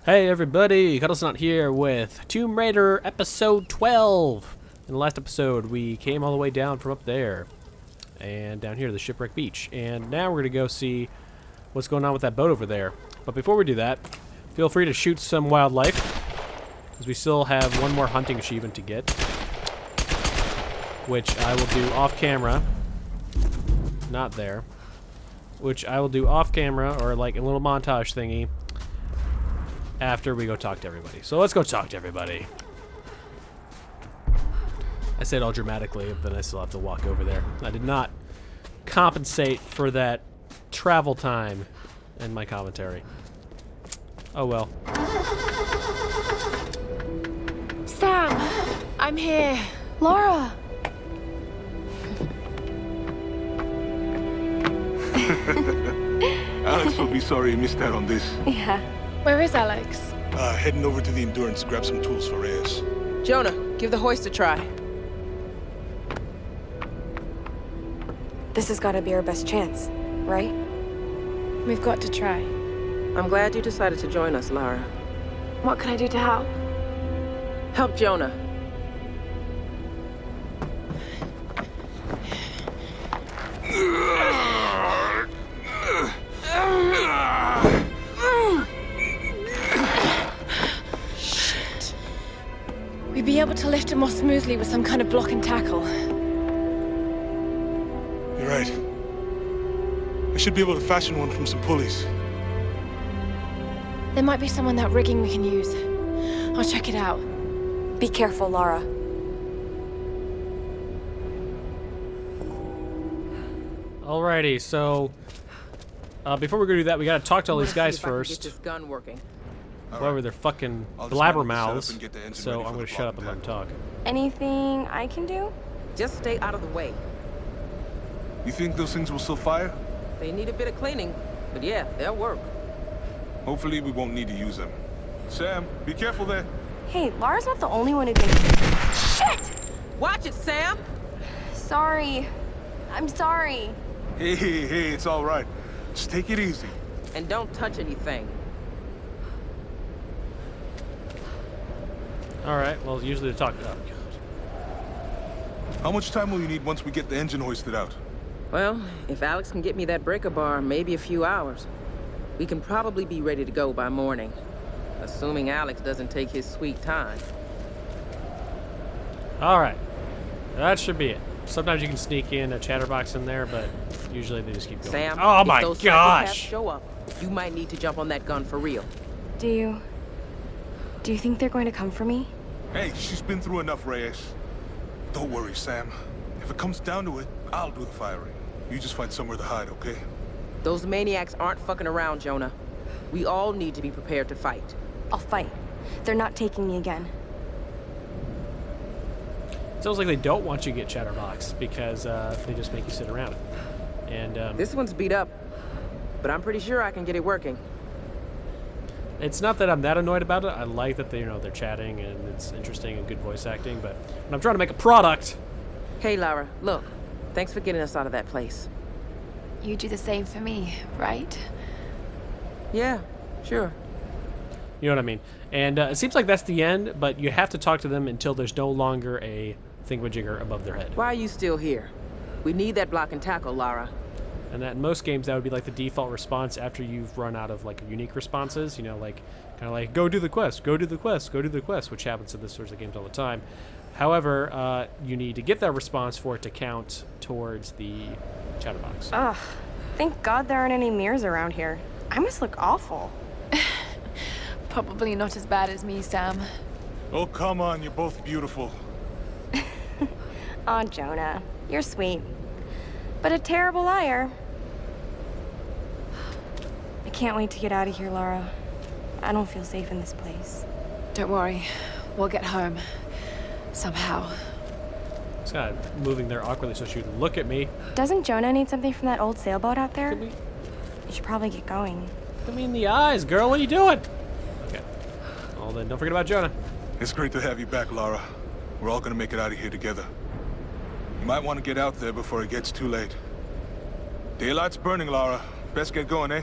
Hey everybody, Kuddlesnot here with Tomb Raider episode 12. In the last episode, we came all the way down from up there and down here to the Shipwreck beach. And now we're going to go see what's going on with that boat over there. But before we do that, feel free to shoot some wildlife, because we still have one more hunting achievement to get, which I will do off camera. Not there. Which I will do off camera, or like a little montage thingy, after we go talk to everybody. So let's go talk to everybody. I say it all dramatically, but then I still have to walk over there. I did not compensate for that travel time in my commentary. Oh well. Sam, I'm here. Laura. Alex will be sorry he missed out on this. Yeah. Where is Alex? Heading over to the Endurance to grab some tools for Reyes. Jonah, give the hoist a try. This has got to be our best chance, right? We've got to try. I'm glad you decided to join us, Lara. What can I do to help? Help Jonah. Shit. We'd be able to lift him more smoothly with some kind of block and tackle. You're right. I should be able to fashion one from some pulleys. There might be some on that rigging we can use. I'll check it out. Be careful, Lara. Alrighty, so before we go do that, we gotta talk to all these guys first. Get this gun working. However, they're fucking I'll just manage the blabbermouths, setup and get the engine so ready I'm for gonna the shut up and block let them talk. Anything I can do? Just stay out of the way. You think those things will still fire? They need a bit of cleaning, but yeah, they'll work. Hopefully we won't need to use them. Sam, be careful there. Hey, Lara's not the only one who thinks... Shit! Watch it, Sam! Sorry. I'm sorry. Hey, it's all right. Just take it easy. And don't touch anything. Alright, well, usually to talk. Oh, God. How much time will you need once we get the engine hoisted out? Well, if Alex can get me that breaker bar, maybe a few hours. We can probably be ready to go by morning. Assuming Alex doesn't take his sweet time. Alright, that should be it. Sometimes you can sneak in a chatterbox in there, but usually they just keep going. Sam, Oh if my those psychopaths gosh! show up, you might need to jump on that gun for real. Do you think they're going to come for me? Hey, she's been through enough, Reyes. Don't worry, Sam. If it comes down to it, I'll do the firing. You just find somewhere to hide, okay? Those maniacs aren't fucking around, Jonah. We all need to be prepared to fight. I'll fight. They're not taking me again. It sounds like they don't want you to get chatterbox, because they just make you sit around. And This one's beat up, but I'm pretty sure I can get it working. it's not that I'm that annoyed about it. I like that they're chatting and it's interesting and good voice acting, but when I'm trying to make a product... Hey, Lara, look. Thanks for getting us out of that place. You do the same for me, right? Yeah, sure. You know what I mean? And it seems like that's the end, but you have to talk to them until there's no longer a thingamajigger above their head. Why are you still here? We need that block and tackle, Lara. And that in most games, that would be like the default response after you've run out of like unique responses. You know, like kind of like go do the quest, go do the quest, go do the quest, which happens in this sorts of games all the time. However, you need to get that response for it to count towards the chatterbox. Ugh. Thank God there aren't any mirrors around here. I must look awful. Probably not as bad as me, Sam. Oh, come on, you're both beautiful. Aw, Jonah. You're sweet. But a terrible liar. I can't wait to get out of here, Lara. I don't feel safe in this place. Don't worry. We'll get home. Somehow. It's kind of moving there awkwardly so she would look at me. Doesn't Jonah need something from that old sailboat out there? Look You should probably get going. at me in the eyes, girl. What are you doing? Okay. Well, then don't forget about Jonah. It's great to have you back, Lara. We're all gonna make it out of here together. You might want to get out there before it gets too late. Daylight's burning, Lara. Best get going, eh?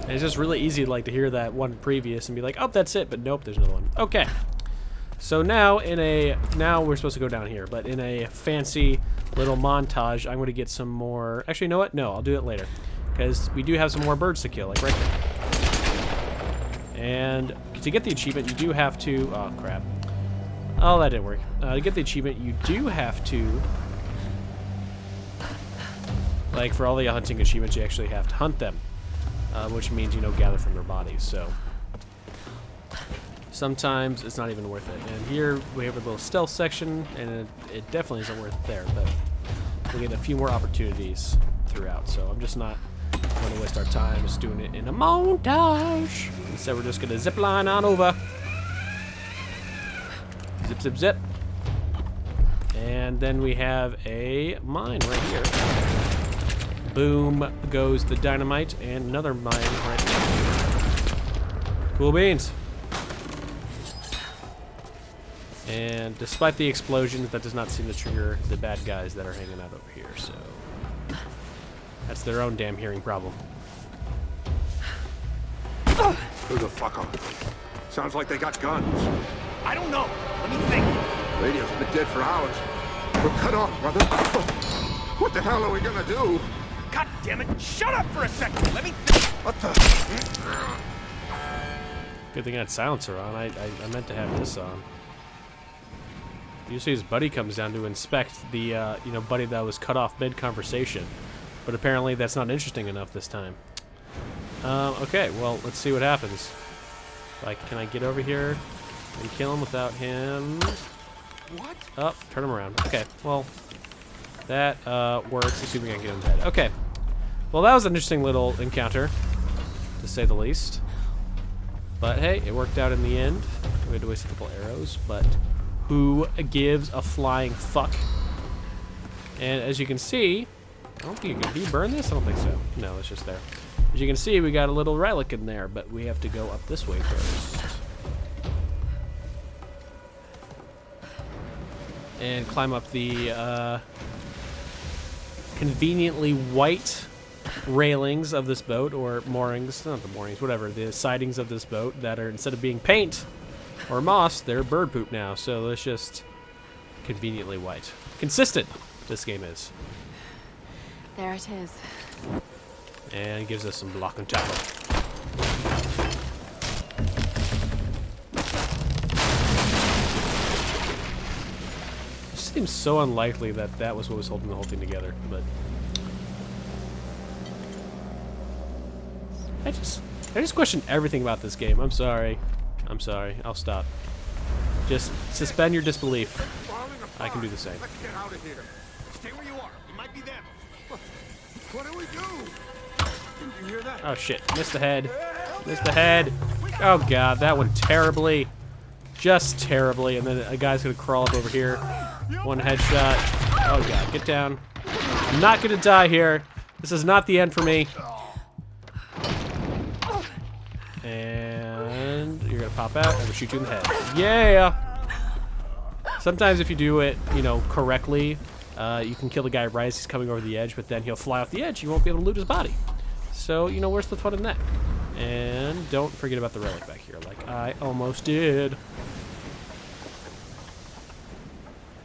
And it's just really easy like to hear that one previous and be like, oh, that's it, but nope, there's another one. Okay. So now now we're supposed to go down here, but in a fancy little montage, I'm going to get some more. Actually, you know what? No, I'll do it later, because we do have some more birds to kill, like right there. And to get the achievement, you do have to. Oh crap! Oh, that didn't work. To get the achievement, you do have to. Like for all the hunting achievements, you actually have to hunt them, which means gather from their bodies. So. Sometimes it's not even worth it. And here we have a little stealth section, and it definitely isn't worth it there, but we'll get a few more opportunities throughout. So I'm just not going to waste our time just doing it in a montage. Instead, we're just going to zip line on over. Zip, zip, zip. And then we have a mine right here. Boom goes the dynamite, and another mine right there. Cool beans. And despite the explosions, that does not seem to trigger the bad guys that are hanging out over here, so that's their own damn hearing problem. Who the fuck are they? Sounds like they got guns. I don't know. Let me think. Radio's been dead for hours. We're cut off, brother. What the hell are we gonna do? God damn it. Shut up for a second. Let me think. What the? Good thing I had silencer on. I meant to have this on. Usually his buddy comes down to inspect the, buddy that was cut off mid-conversation. But apparently that's not interesting enough this time. Okay, well, let's see what happens. Can I get over here and kill him without him? What? Oh, turn him around. Okay, well, that works. Let's see if we can get him dead. Okay. Well, that was an interesting little encounter, to say the least. But hey, it worked out in the end. We had to waste a couple arrows, but who gives a flying fuck? And as you can see, I don't think can you burn this? I don't think so. No, it's just there. As you can see, we got a little relic in there, but we have to go up this way first. And climb up the conveniently white railings of this boat, or moorings, not the moorings, whatever, the sidings of this boat that are, instead of being paint or moss, they're bird poop now, so it's just conveniently white. Consistent, this game is. There it is. And gives us some block and tackle. It seems so unlikely that that was what was holding the whole thing together, but I just question everything about this game. I'm sorry. I'll stop. Just suspend your disbelief. I can do the same. Let's get out of here. Stay where you are. It might be them. What do we do? Did you hear that? Oh shit, missed the head. Missed the head. Oh god, that went terribly. Just terribly. And then a guy's gonna crawl up over here. One headshot. Oh god, get down. I'm not gonna die here. This is not the end for me. And you're gonna pop out, and we'll shoot you in the head. Yeah! Sometimes if you do it, correctly, you can kill the guy right as he's coming over the edge, but then he'll fly off the edge. You won't be able to loot his body. So, where's the fun in that? And don't forget about the relic back here, like I almost did.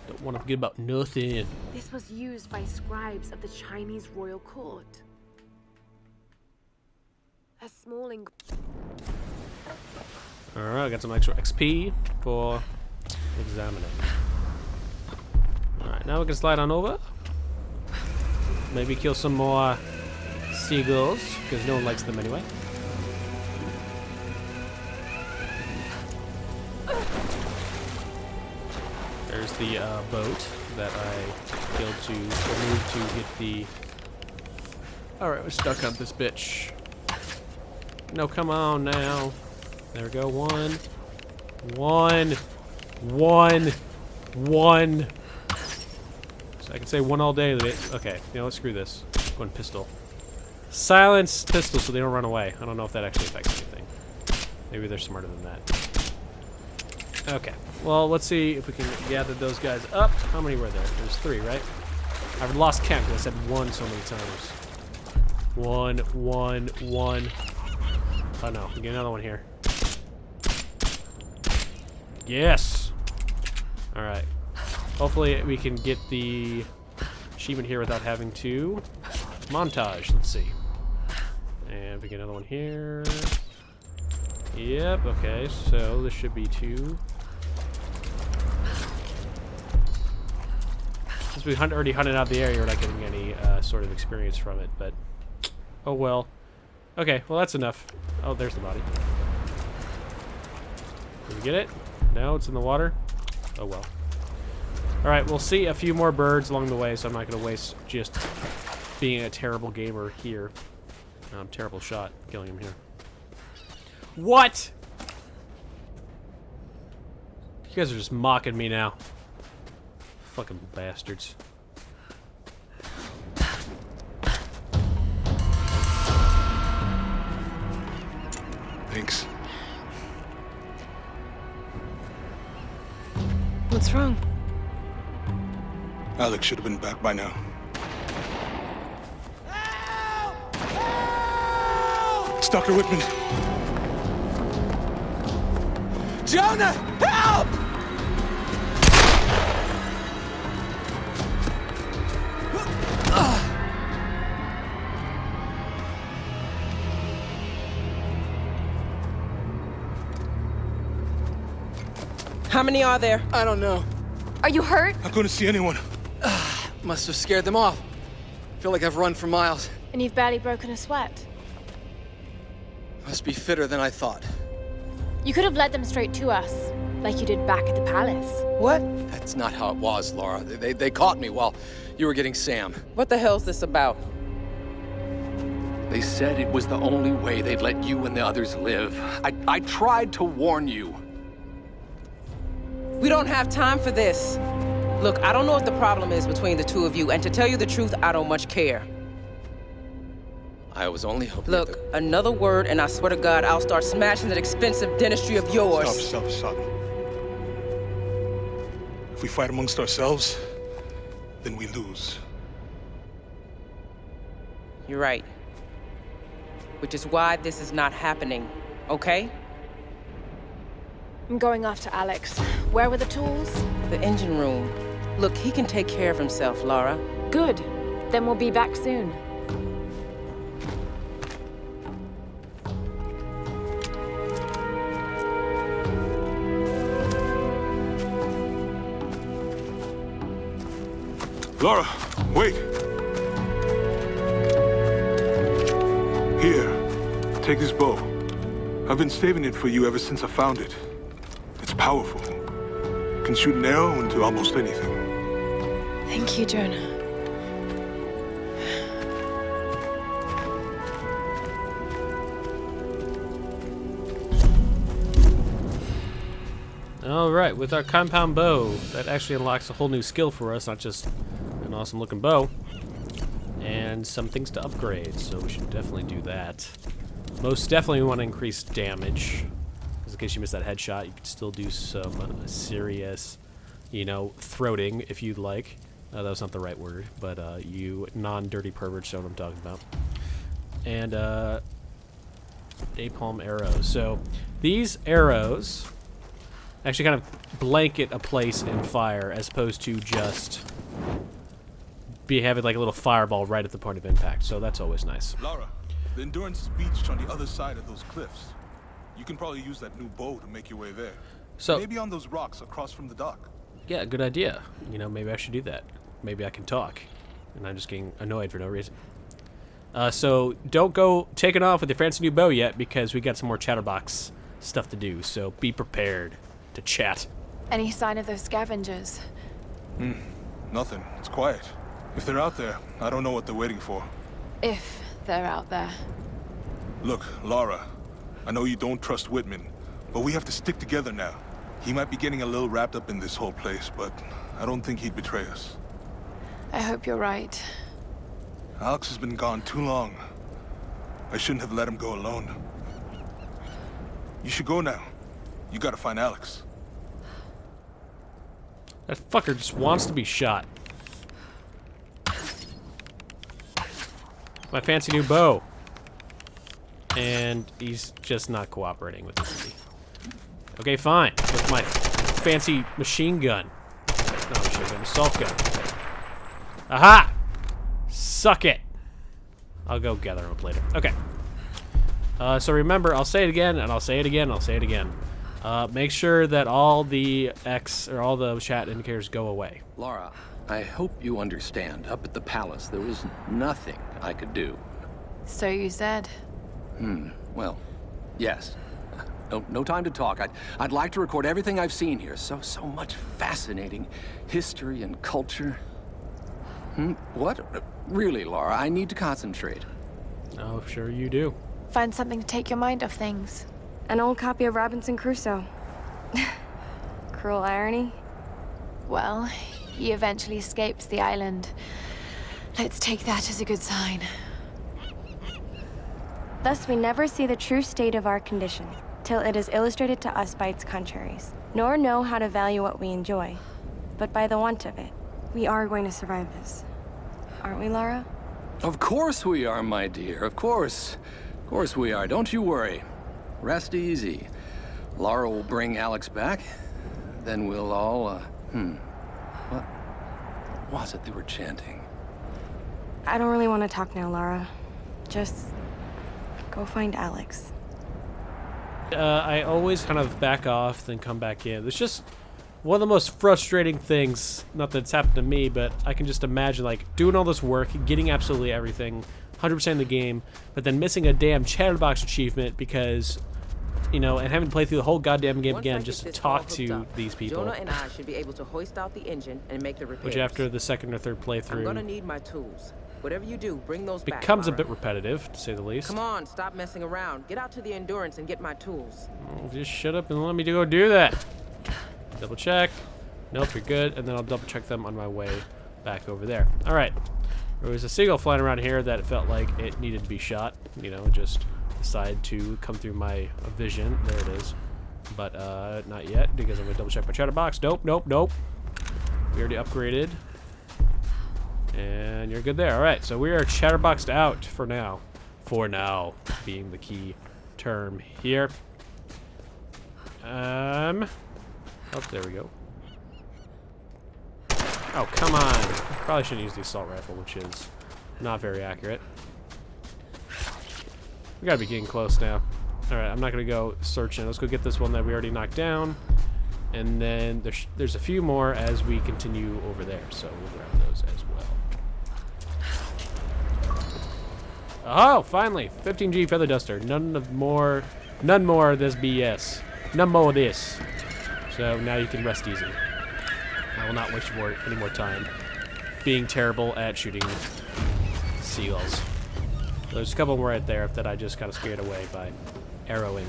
Don't want to forget about nothing. This was used by scribes of the Chinese royal court. A small Alright, got some extra XP for examining. Alright, now we can slide on over. Maybe kill some more seagulls, because no one likes them anyway. There's the boat that I killed to move to get the... Alright, we're stuck on this bitch. No, come on now. There we go. One. So I can say one all day. Okay, screw this. Going pistol. Silence pistol so they don't run away. I don't know if that actually affects anything. Maybe they're smarter than that. Okay. Well, let's see if we can gather those guys up. How many were there? There's 3, right? I've lost count because I said 1 so many times. One. Oh no, we get another one here. Yes! Alright. Hopefully we can get the achievement here without having to montage. Let's see. And we get another one here. Yep, okay, so this should be 2. Since we already hunted out the area, we're not getting any sort of experience from it, but oh well. Okay, well that's enough. Oh, there's the body. Did we get it? No, it's in the water? Oh well. Alright, we'll see a few more birds along the way, so I'm not going to waste just being a terrible gamer here. Terrible shot, killing him here. What? You guys are just mocking me now. Fucking bastards. Thanks. What's wrong? Alex should have been back by now. It's Dr. Whitman. Jonah, help! How many are there? I don't know. Are you hurt? I couldn't see anyone. Must have scared them off. Feel like I've run for miles. And you've barely broken a sweat. Must be fitter than I thought. You could have led them straight to us, like you did back at the palace. What? That's not how it was, Laura. They caught me while you were getting Sam. What the hell's this about? They said it was the only way they'd let you and the others live. I tried to warn you. We don't have time for this. Look, I don't know what the problem is between the two of you, and to tell you the truth, I don't much care. I was only hoping. Look, another word, and I swear to God, I'll start smashing that expensive dentistry of yours. Stop. If we fight amongst ourselves, then we lose. You're right. Which is why this is not happening, okay? I'm going after Alex. Where were the tools? The engine room. Look, he can take care of himself, Laura. Good. Then we'll be back soon. Laura, wait. Here, take this bow. I've been saving it for you ever since I found it. It's powerful. Can shoot an arrow into almost anything. Thank you, Jonah. Alright, with our compound bow, that actually unlocks a whole new skill for us, not just an awesome looking bow. And some things to upgrade, so we should definitely do that. Most definitely we want to increase damage. Just in case you missed that headshot, you could still do some serious, you know, throating if you'd like. That was not the right word, but you non-dirty perverts know what I'm talking about. And napalm arrows. So these arrows actually kind of blanket a place in fire as opposed to just having like a little fireball right at the point of impact. So that's always nice. Laura, the Endurance is beached on the other side of those cliffs. You can probably use that new bow to make your way there. So maybe on those rocks across from the dock. Yeah, good idea. You know, maybe I should do that. Maybe I can talk. And I'm just getting annoyed for no reason. So don't go taking off with your fancy new bow yet because we got some more chatterbox stuff to do. So be prepared to chat. Any sign of those scavengers? Nothing. It's quiet. If they're out there, I don't know what they're waiting for. If they're out there. Look, Laura, I know you don't trust Whitman, but we have to stick together now. He might be getting a little wrapped up in this whole place, but I don't think he'd betray us. I hope you're right. Alex has been gone too long. I shouldn't have let him go alone. You should go now. You gotta find Alex. That fucker just wants to be shot. My fancy new bow. And he's just not cooperating with this. Okay, fine. With my fancy machine gun. No, machine gun, assault gun. Aha! Suck it. I'll go gather them up later. Okay. So remember, I'll say it again, and I'll say it again, and I'll say it again. Make sure that all the X, or all the chat indicators go away. Lara, I hope you understand. Up at the palace, there was nothing I could do. So you said. Well, yes. No time to talk. I'd like to record everything I've seen here. So much fascinating history and culture. What? Really, Lara, I need to concentrate. Oh, sure you do. Find something to take your mind off things. An old copy of Robinson Crusoe. Cruel irony. Well, he eventually escapes the island. Let's take that as a good sign. Thus we never see the true state of our condition, till it is illustrated to us by its contraries, nor know how to value what we enjoy, but by the want of it. We are going to survive this. Aren't we, Lara? Of course we are, my dear. Of course. Of course we are. Don't you worry. Rest easy. Lara will bring Alex back. Then we'll all, What was it they were chanting? I don't really want to talk now, Lara. Just go find Alex. I always kind of back off, then come back in. It's just one of the most frustrating things, not that it's happened to me, but I can just imagine, like, doing all this work, getting absolutely everything, 100% in the game, but then missing a damn chatterbox achievement because, you know, and having to play through the whole goddamn game again just to talk to these people. Jonah and I should be able to hoist out the engine and make the repairs. Which after the second or third playthrough, I'm gonna need my tools. Whatever you do, bring those back. Becomes a Lara. bit repetitive, to say the least. Come on, stop messing around. Get out to the Endurance and get my tools. Oh, just shut up and let me go do that. Double check. Nope, you're good. And then I'll double check them on my way back over there. All right. There was a seagull flying around here that it felt like it needed to be shot. You know, just decided to come through my vision. There it is. But not yet, because I'm gonna double check my chatterbox. Nope, nope, nope. We already upgraded. And you're good there. All right, so we are chatterboxed out for now. For now, being the key term here. Oh, there we go. Oh, come on. Probably shouldn't use the assault rifle, which is not very accurate. We gotta be getting close now. All right, I'm not gonna go searching. Let's go get this one that we already knocked down. And then there's a few more as we continue over there, so we'll grab those as well. Oh, finally, 15G feather duster. None more of this BS. None more of this. So now you can rest easy. I will not waste any more time being terrible at shooting seagulls. There's a couple more right there that I just kind of scared away by arrowing.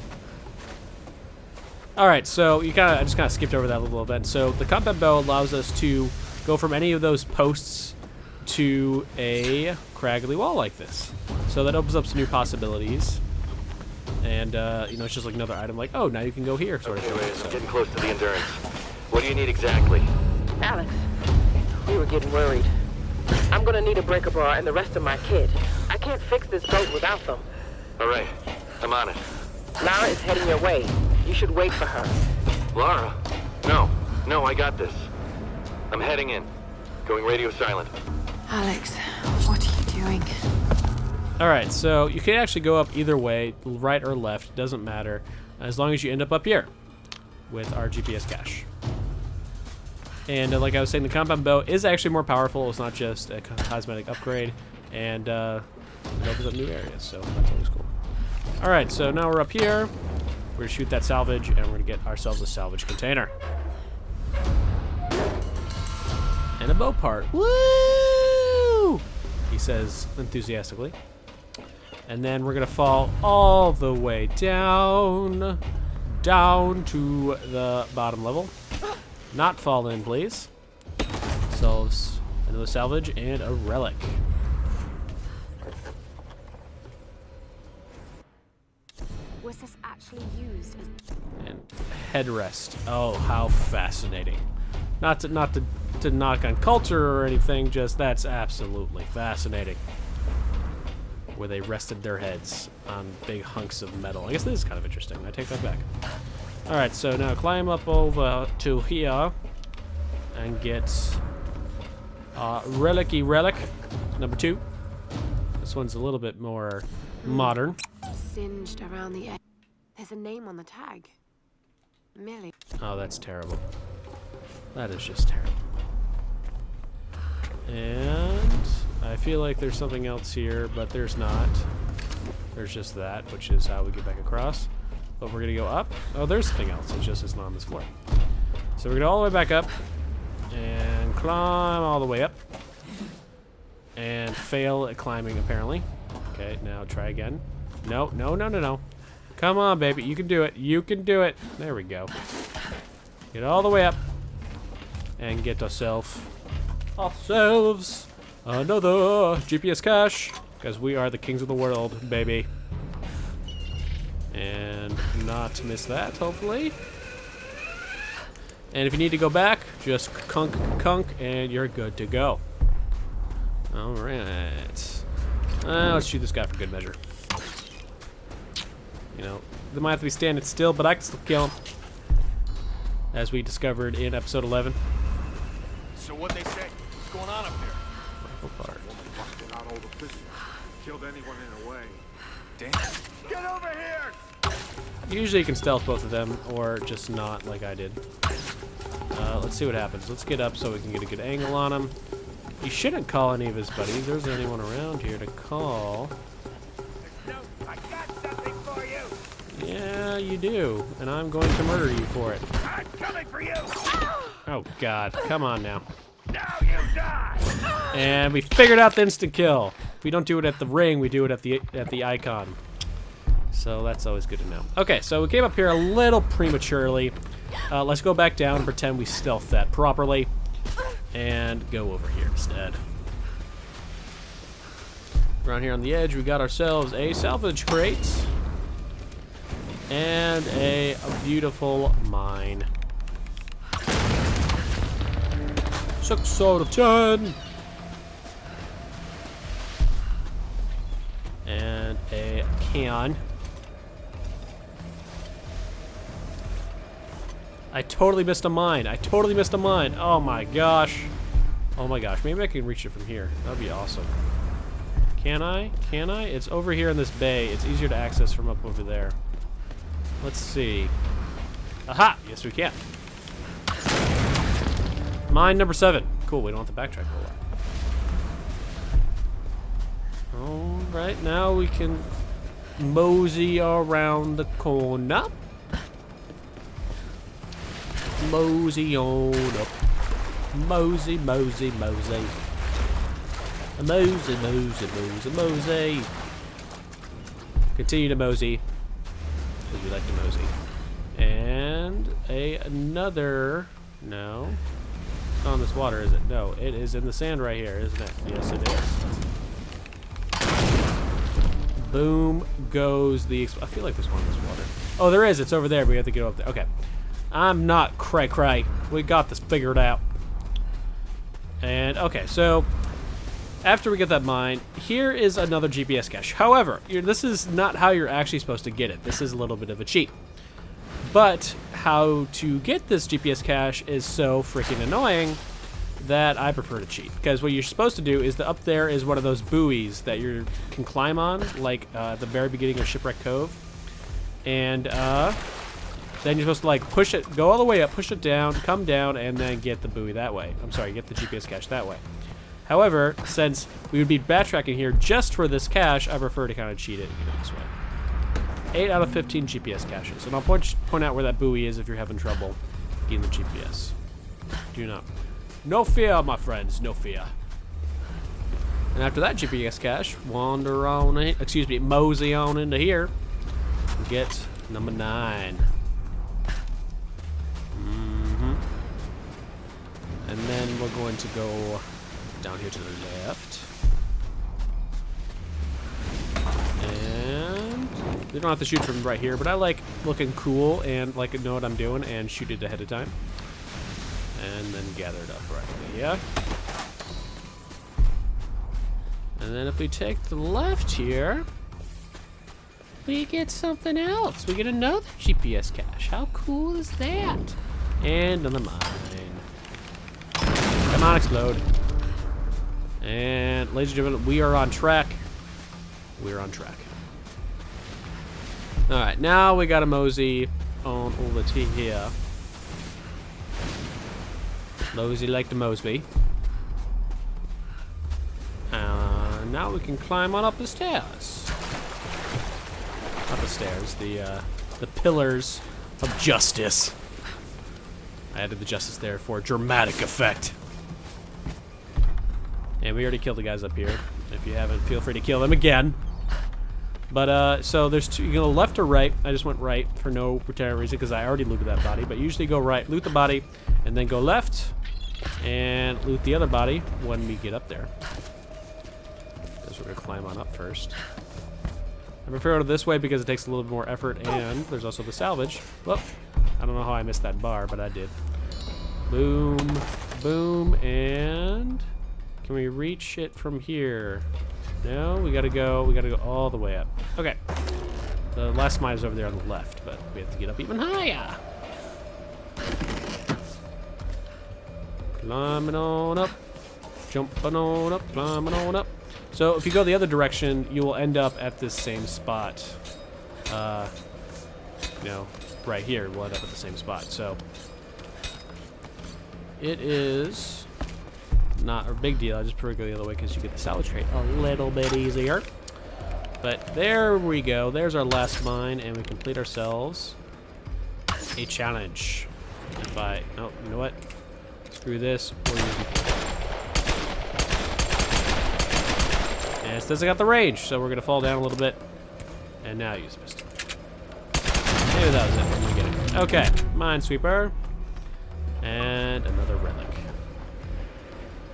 All right, so I just kind of skipped over that a little bit. So the combat bow allows us to go from any of those posts to a craggly wall like this. So that opens up some new possibilities. And, you know, it's just like another item like, oh, now you can go here, sort of thing. I'm getting close to the Endurance. What do you need exactly? Alex, we were getting worried. I'm gonna need a breaker bar and the rest of my kit. I can't fix this boat without them. All right, I'm on it. Lara is heading your way. You should wait for her. Lara? No, I got this. I'm heading in. Going radio silent. Alex, what are you doing? All right, so you can actually go up either way, right or left, doesn't matter, as long as you end up here with our GPS cache. And like I was saying, the combat bow is actually more powerful. It's not just a cosmetic upgrade, and it opens up new areas, so that's always cool. All right, so now we're up here. We're gonna shoot that salvage, and we're gonna get ourselves a salvage container. And a bow part. Woo! He says enthusiastically. And then we're gonna fall all the way down to the bottom level. Not fall in, please. Ourselves another salvage and a relic. Was this actually used as... And headrest. Oh, how fascinating. Not to knock on culture or anything, just that's absolutely fascinating. where they rested their heads on big hunks of metal. I guess this is kind of interesting. I take that back. Alright, so now climb up over to here and get Relic number 2. This one's a little bit more modern. Singed around the edge. There's a name on the tag. Millie. Oh, that's terrible. That is just terrible. And I feel like there's something else here, but there's not. There's just that, which is how we get back across. But we're gonna go up. Oh, there's something else. It's not on this floor. So we're gonna go all the way back up and climb all the way up. And fail at climbing, apparently. Okay, now try again. No. Come on, baby. You can do it. You can do it. There we go. Get all the way up and get ourselves another GPS cache, because we are the kings of the world, baby. And not miss that, hopefully. And if you need to go back, just kunk, and you're good to go. Alright. Let's shoot this guy for good measure. You know, they might have to be standing still, but I can still kill him. As we discovered in episode 11. So what they say? What's going on up there? Rifle part. Busted out all the prisoners. Killed anyone in a way. Damn. Get over here! Usually you can stealth both of them, or just not like I did. Let's see what happens. Let's get up so we can get a good angle on him. He shouldn't call any of his buddies. There's anyone around here to call. No, I got something for you. Yeah, you do. And I'm going to murder you for it. I'm coming for you. Oh, God. Come on now. Now you die. And we figured out the instant kill. If we don't do it at the ring, we do it at the icon. So that's always good to know. Okay, so we came up here a little prematurely. Let's go back down and pretend we stealthed that properly. And go over here instead. Around here on the edge, we got ourselves a salvage crate. And a beautiful mine. 6 out of 10. And a can. I totally missed a mine. Oh my gosh. Oh my gosh. Maybe I can reach it from here. That'd be awesome. Can I? Can I? It's over here in this bay. It's easier to access from up over there. Let's see. Aha! Yes, we can. Mine number 7. Cool, we don't have to backtrack a lot. Alright, now we can mosey around the corner. Mosey on up. Mosey. Mosey. Continue to mosey. Because we like to mosey. And another... No. It's not on this water, is it? No, it is in the sand right here, isn't it? Yes, it is. Boom goes the... I feel like there's one in this water. Oh, there is. It's over there, but we have to get up there. Okay. I'm not cray-cray. We got this figured out. And, okay, so... After we get that mine, here is another GPS cache. However, this is not how you're actually supposed to get it. This is a little bit of a cheat. But how to get this GPS cache is so freaking annoying that I prefer to cheat. Because what you're supposed to do is up there is one of those buoys that you can climb on, like at the very beginning of Shipwreck Cove. And then you're supposed to like push it, go all the way up, push it down, come down, and then get the buoy that way. I'm sorry, get the GPS cache that way. However, since we would be backtracking here just for this cache, I prefer to kind of cheat it and get it this way. 8 out of 15 GPS caches. And I'll point out where that buoy is if you're having trouble getting the GPS. Do not. No fear, my friends. No fear. And after that GPS cache, wander on in, mosey on into here. Get number 9. And then we're going to go down here to the left. And we don't have to shoot from right here, but I like looking cool and like know what I'm doing and shoot it ahead of time. And then gather it up right here. And then if we take the left here, we get something else. We get another GPS cache. How cool is that? And another mine. Come on, explode. And ladies and gentlemen, we are on track. We're on track. Alright, now we gotta mosey on over to here. Mosey like the Mosby. Now we can climb on up the stairs. Not the stairs, the pillars of justice. I added the justice there for dramatic effect. And we already killed the guys up here. If you haven't, feel free to kill them again. But, so there's two, you go left or right. I just went right for no particular reason because I already looted that body. But usually go right, loot the body, and then go left and loot the other body when we get up there. Because we're going to climb on up first. I prefer to go this way because it takes a little bit more effort, and there's also the salvage. Well, I don't know how I missed that bar, but I did. Boom, boom, and can we reach it from here? No, we gotta go all the way up. Okay. The last mine is over there on the left, but we have to get up even higher. Climbing on up, jumping on up, climbing on up. So if you go the other direction, you will end up at this same spot. You know, right here, we'll end up at the same spot. So it is not a big deal. I just prefer to go the other way because you get the salvage crate a little bit easier. But there we go. There's our last mine, and we complete ourselves a challenge. If I, oh, you know what? Screw this. And it says I got the range, so we're gonna fall down a little bit. And now use the pistol. Maybe that was it. Let me get it. Okay, minesweeper. And another relic.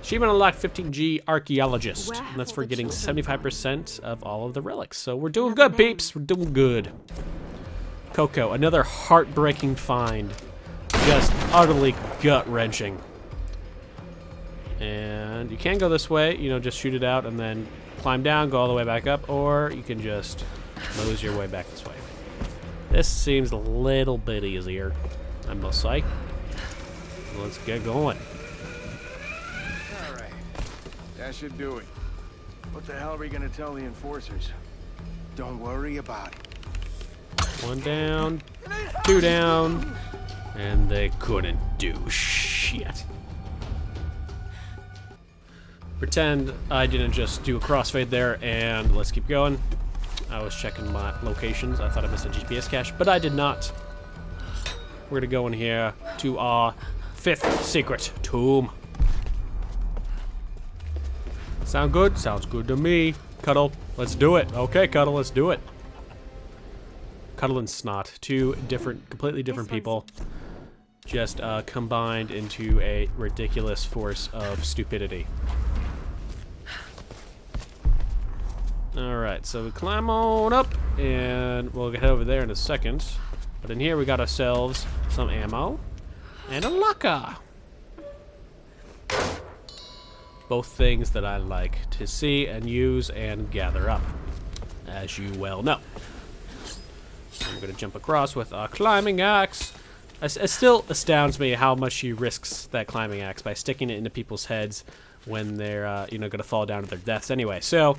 Achievement unlocked 15G Archaeologist. And that's for getting 75% of all of the relics. So we're doing good, peeps. We're doing good. Coco, another heartbreaking find. Just utterly gut-wrenching. And you can go this way, you know, just shoot it out and then climb down, go all the way back up, or you can just nose your way back this way. This seems a little bit easier, I must say. Let's get going. Alright. That should do it. What the hell are we gonna tell the enforcers? Don't worry about it. One down, two down, and they couldn't do shit. Pretend I didn't just do a crossfade there, and let's keep going. I was checking my locations. I thought I missed a GPS cache, but I did not. We're gonna go in here to our 5th secret tomb. Sound good? Sounds good to me. Cuddle, let's do it. Okay, Cuddle, let's do it. Cuddle and Snot, two different, completely different people, just combined into a ridiculous force of stupidity. Alright, so we climb on up, and we'll get over there in a second. But in here we got ourselves some ammo and a locker. Both things that I like to see and use and gather up, as you well know. I'm going to jump across with a climbing axe. It still astounds me how much she risks that climbing axe by sticking it into people's heads when they're, you know, going to fall down to their deaths anyway. So,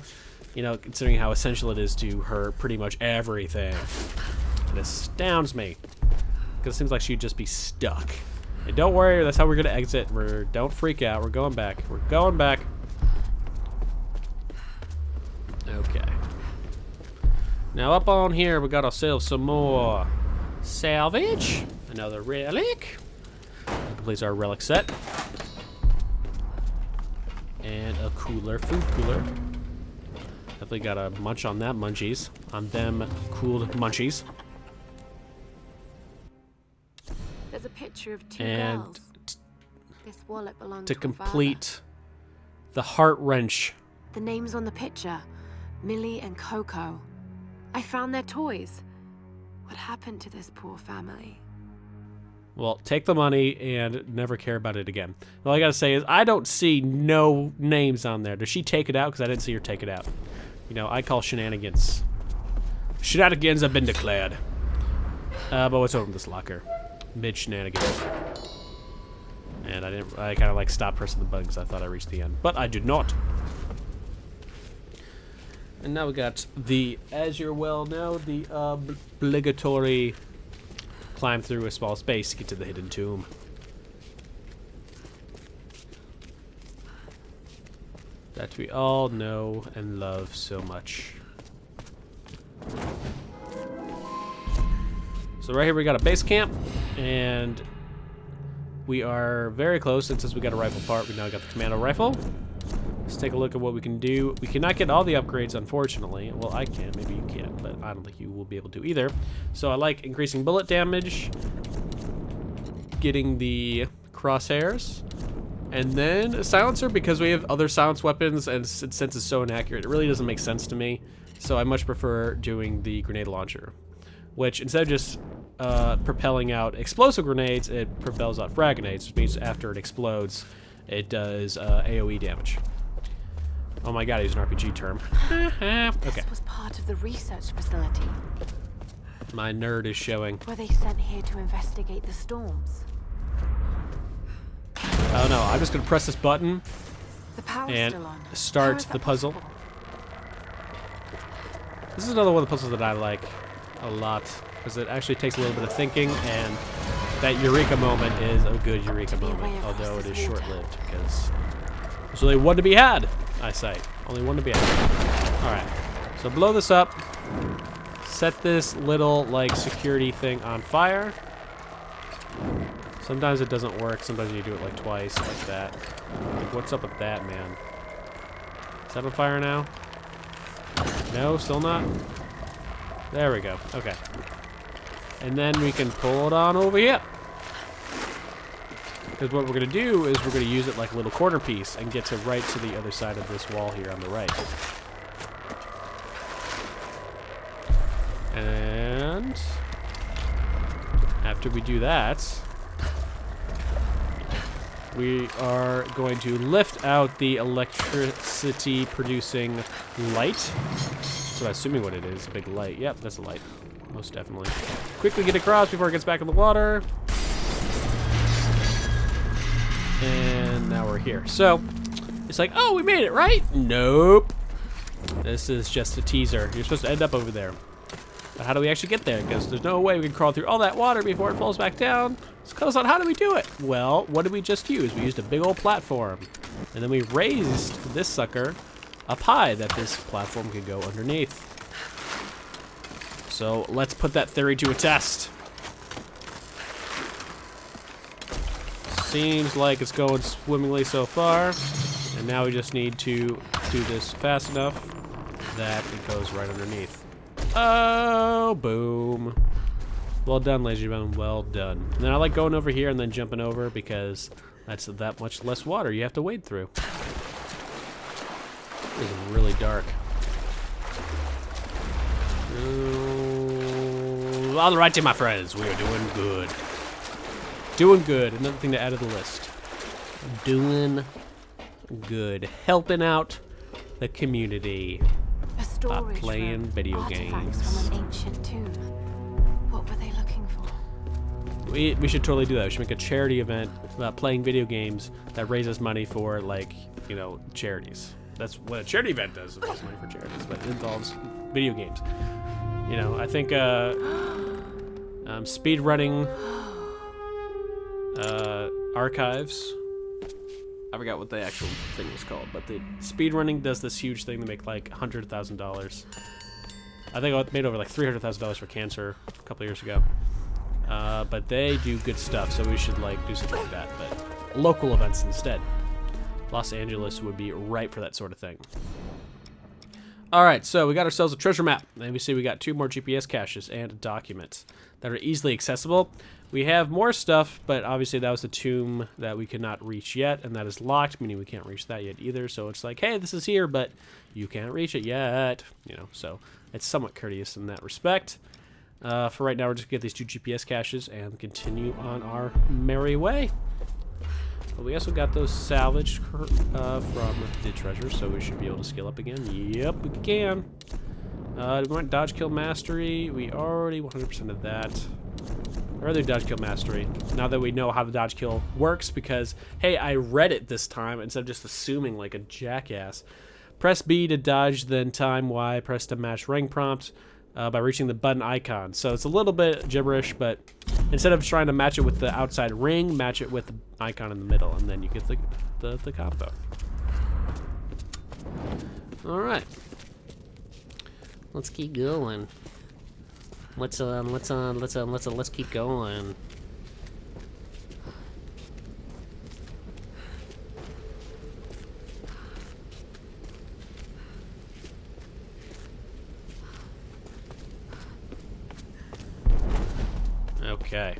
you know, considering how essential it is to her pretty much everything, it astounds me. Because it seems like she'd just be stuck. And don't worry, that's how we're going to exit. Don't freak out. We're going back. We're going back. Okay. Now up on here, we got ourselves some more salvage. Another relic. That completes our relic set. And a cooler, food cooler. Definitely got a munch on that munchies. On them cooled munchies. There's a picture of two and girls. This wallet belonged to to complete the heart wrench. The names on the picture, Millie and Coco. I found their toys. What happened to this poor family? Well, take the money and never care about it again. All I gotta say is I don't see no names on there. Does she take it out? Because I didn't see her take it out. You know, I call shenanigans. Shenanigans have been declared. But what's over this locker? Mid shenanigans. And I kind of like stopped pressing the button because I thought I reached the end. But I did not. And now we got the, as you well know, the obligatory climb through a small space to get to the hidden tomb. That we all know and love so much. So right here we got a base camp, and we are very close. And since we got a rifle part, we now got the commando rifle. Let's take a look at what we can do. We cannot get all the upgrades, unfortunately. Well, I can. Maybe you can, but I don't think you will be able to either. So I like increasing bullet damage, getting the crosshairs, and then a silencer because we have other silence weapons, and since it's so inaccurate, it really doesn't make sense to me. So I much prefer doing the grenade launcher, which instead of just propelling out explosive grenades, it propels out frag grenades, which means after it explodes, it does AoE damage. Oh my god, he's an RPG term. Okay. This was part of the research facility. My nerd is showing. Were they sent here to investigate the storms? Oh no, I'm just gonna press this button The power's and still on. start How is the that puzzle. possible? This is another one of the puzzles that I like a lot, because it actually takes a little bit of thinking, and that eureka moment is a good eureka moment, although it is short-lived, because there's only one to be had, I say. Only one to be had. Alright, so blow this up, set this little, like, security thing on fire. Sometimes it doesn't work, sometimes you do it, like, twice, like that. Like, what's up with that, man? Is that on fire now? No, still not? There we go. Okay. And then we can pull it on over here. Because what we're going to do is we're going to use it like a little corner piece and get to right to the other side of this wall here on the right. And after we do that, we are going to lift out the electricity producing light. So I'm assuming what it is, a big light. Yep, that's a light, most definitely. Quickly get across before it gets back in the water. And now we're here. So it's like, oh, we made it, right? Nope. This is just a teaser. You're supposed to end up over there. But how do we actually get there? Because there's no way we can crawl through all that water before it falls back down. So Kuddlesnot, how do we do it? Well, what did we just use? We used a big old platform. And then we raised this sucker up high that this platform could go underneath. So let's put that theory to a test. Seems like it's going swimmingly so far. And now we just need to do this fast enough that it goes right underneath. Oh, boom. Well done, ladies and gentlemen, well done. And then I like going over here and then jumping over because that's that much less water you have to wade through. It is really dark. All the right, my friends, we are doing good. Doing good, another thing to add to the list. Doing good. Helping out the community. A storage playing room. video Artifacts games. from an ancient tomb. What were they looking for? We should totally do that. We should make a charity event about playing video games that raises money for, like, you know, charities. That's what a charity event does. It raises money for charities, but it involves video games. You know, I think speedrunning archives. I forgot what the actual thing was called, but the speedrunning does this huge thing to make like $100,000. I think I made over like $300,000 for cancer a couple years ago. But they do good stuff, so we should like do something like that, but local events instead. Los Angeles would be ripe for that sort of thing. Alright, so we got ourselves a treasure map. And we see we got 2 more GPS caches and documents that are easily accessible. We have more stuff, but obviously that was the tomb that we could not reach yet, and that is locked, meaning we can't reach that yet either. So it's like, hey, this is here, but you can't reach it yet. You know, so it's somewhat courteous in that respect. For right now, we're just gonna get these 2 GPS caches and continue on our merry way. But we also got those salvaged from the treasure, so we should be able to scale up again. Yep, we can. We want dodge kill mastery. We already 100% of that. I'd rather dodge kill mastery now that we know how the dodge kill works, because hey, I read it this time instead of just assuming like a jackass. Press B to dodge, then time Y. Press to match ring prompt by reaching the button icon. So it's a little bit gibberish, but instead of trying to match it with the outside ring, match it with the icon in the middle, and then you get the combo. All right. Let's keep going. Let's keep going. Okay.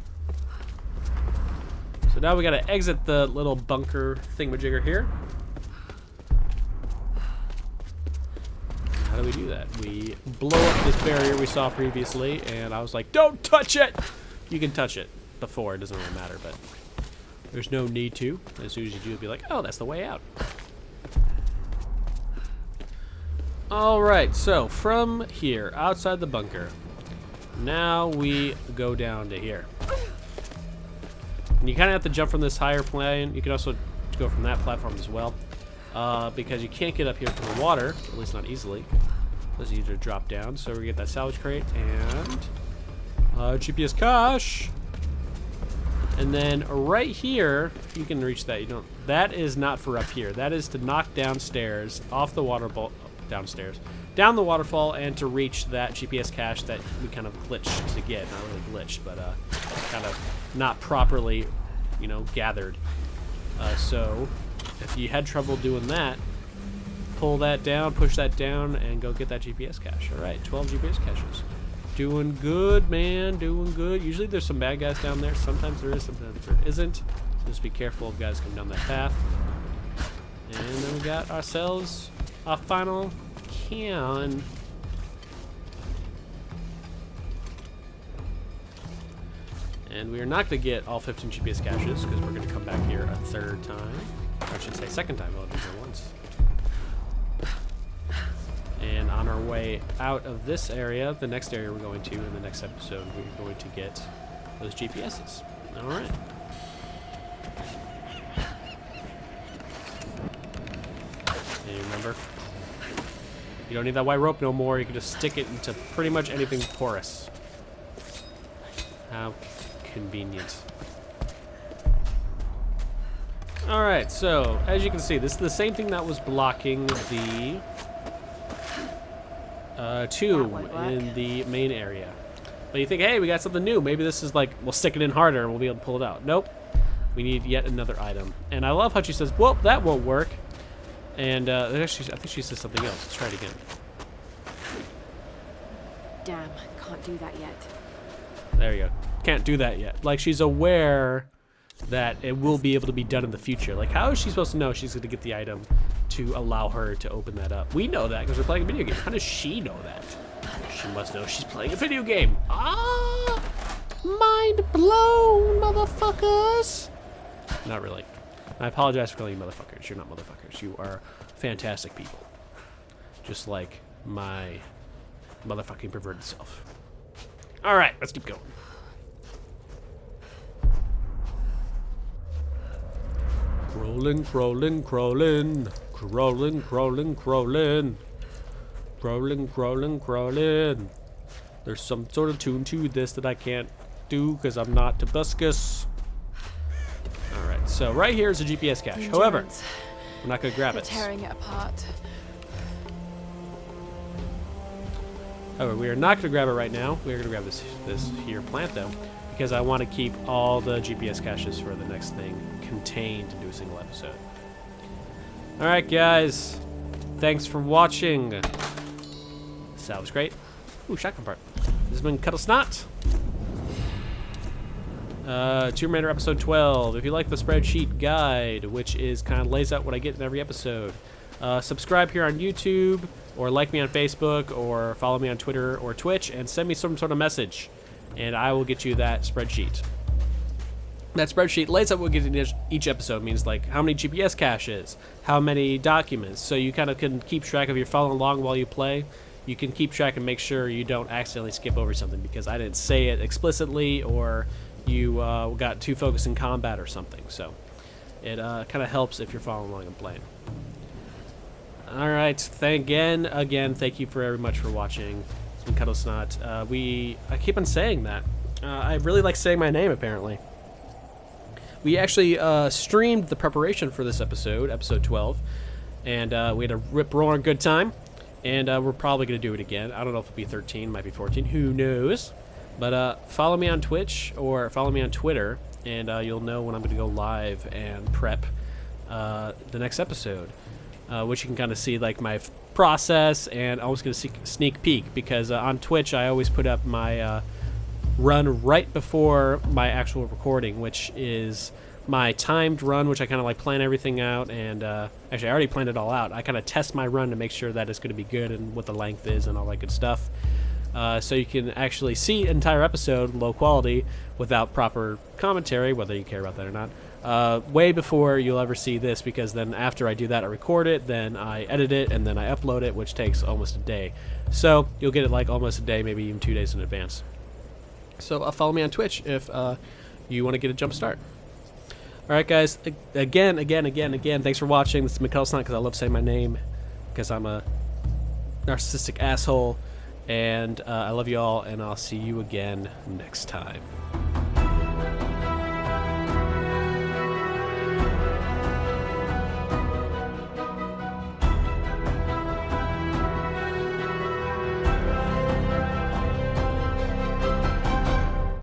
So now we gotta exit the little bunker thingamajigger here. How do we do that? We blow up this barrier we saw previously, and I was like, don't touch it! You can touch it before, it doesn't really matter, but there's no need to. As soon as you do, you'll be like, oh, that's the way out. Alright, so from here, outside the bunker, now we go down to here. And you kind of have to jump from this higher plane. You can also go from that platform as well. Because you can't get up here from the water, at least not easily. It's easier to drop down. So we get that salvage crate and GPS cache. And then right here, you can reach that. You don't. That is not for up here. That is to knock downstairs, off the waterfall, downstairs, down the waterfall, and to reach that GPS cache that we kind of glitched to get. Not really glitched, but kind of not properly, you know, gathered. So if you had trouble doing that, pull that down, push that down, and go get that GPS cache. All right, 12 GPS caches. Doing good, man, doing good. Usually there's some bad guys down there. Sometimes there is, sometimes there isn't. So just be careful of guys coming down that path. And then we got ourselves a final can. And we are not going to get all 15 GPS caches because we're going to come back here a third time. Or I should say second time. I'll be here once. And on our way out of this area, the next area we're going to in the next episode, we're going to get those GPSs. All right. And remember, you don't need that white rope no more. You can just stick it into pretty much anything porous. How convenient. Alright, so as you can see, this is the same thing that was blocking the tomb in the main area. But you think, hey, we got something new. Maybe this is like, we'll stick it in harder and we'll be able to pull it out. Nope. We need yet another item. And I love how she says, well, that won't work. And actually, I think she says something else. Let's try it again. Damn, can't do that yet. There you go. Can't do that yet. Like, she's aware that it will be able to be done in the future. Like, how is she supposed to know she's going to get the item to allow her to open that up? We know that because we're playing a video game. How does she know that? She must know she's playing a video game. Ah! Mind blown, motherfuckers! Not really. I apologize for calling you motherfuckers. You're not motherfuckers. You are fantastic people. Just like my motherfucking perverted self. Alright, let's keep going. Crawling, crawling, crawling. Crawling, crawling, crawling. Crawling, crawling, crawling. There's some sort of tune to this that I can't do because I'm not Tobuscus. Alright, so right here is a GPS cache. However, we're not going to grab it. Tearing it apart. However, we are not going to grab it right now. We're going to grab this here plant, though, because I want to keep all the GPS caches for the next thing contained into a single episode. Alright, guys. Thanks for watching. Salvage crate. Ooh, shotgun part. This has been Kuddlesnot. Tomb Raider episode 12. If you like the spreadsheet guide, which is kind of lays out what I get in every episode, subscribe here on YouTube, or like me on Facebook, or follow me on Twitter or Twitch, and send me some sort of message. and I will get you that spreadsheet. That spreadsheet lays out what we get in each episode. Means like how many GPS caches, how many documents, so you kind of can keep track of. You're following along while you play. You can keep track and make sure you don't accidentally skip over something because I didn't say it explicitly, or you got too focused in combat or something. So it kind of helps if you're following along and playing. All right, again, thank you very much for watching. It's been Kuddlesnot. I keep on saying that. I really like saying my name, apparently. We actually streamed the preparation for this episode, episode 12, and we had a rip-roaring good time, and we're probably going to do it again. I don't know if it'll be 13, might be 14, who knows? But follow me on Twitch or follow me on Twitter, and you'll know when I'm going to go live and prep the next episode, which you can kind of see like my process, and I was going to sneak peek, because on Twitch I always put up my run right before my actual recording, which is my timed run, which I kind of like plan everything out, and actually I already planned it all out. I kind of test my run to make sure that it's going to be good and what the length is and all that good stuff, so you can actually see an entire episode low quality without proper commentary, whether you care about that or not, way before you'll ever see this, because then after I do that I record it, then I edit it, and then I upload it, which takes almost a day. So you'll get it like almost a day, maybe even 2 days in advance. So follow me on Twitch if you want to get a jump start. All right, guys. Again, thanks for watching. This is Kuddlesnot, because I love saying my name, because I'm a narcissistic asshole. And I love you all, and I'll see you again next time.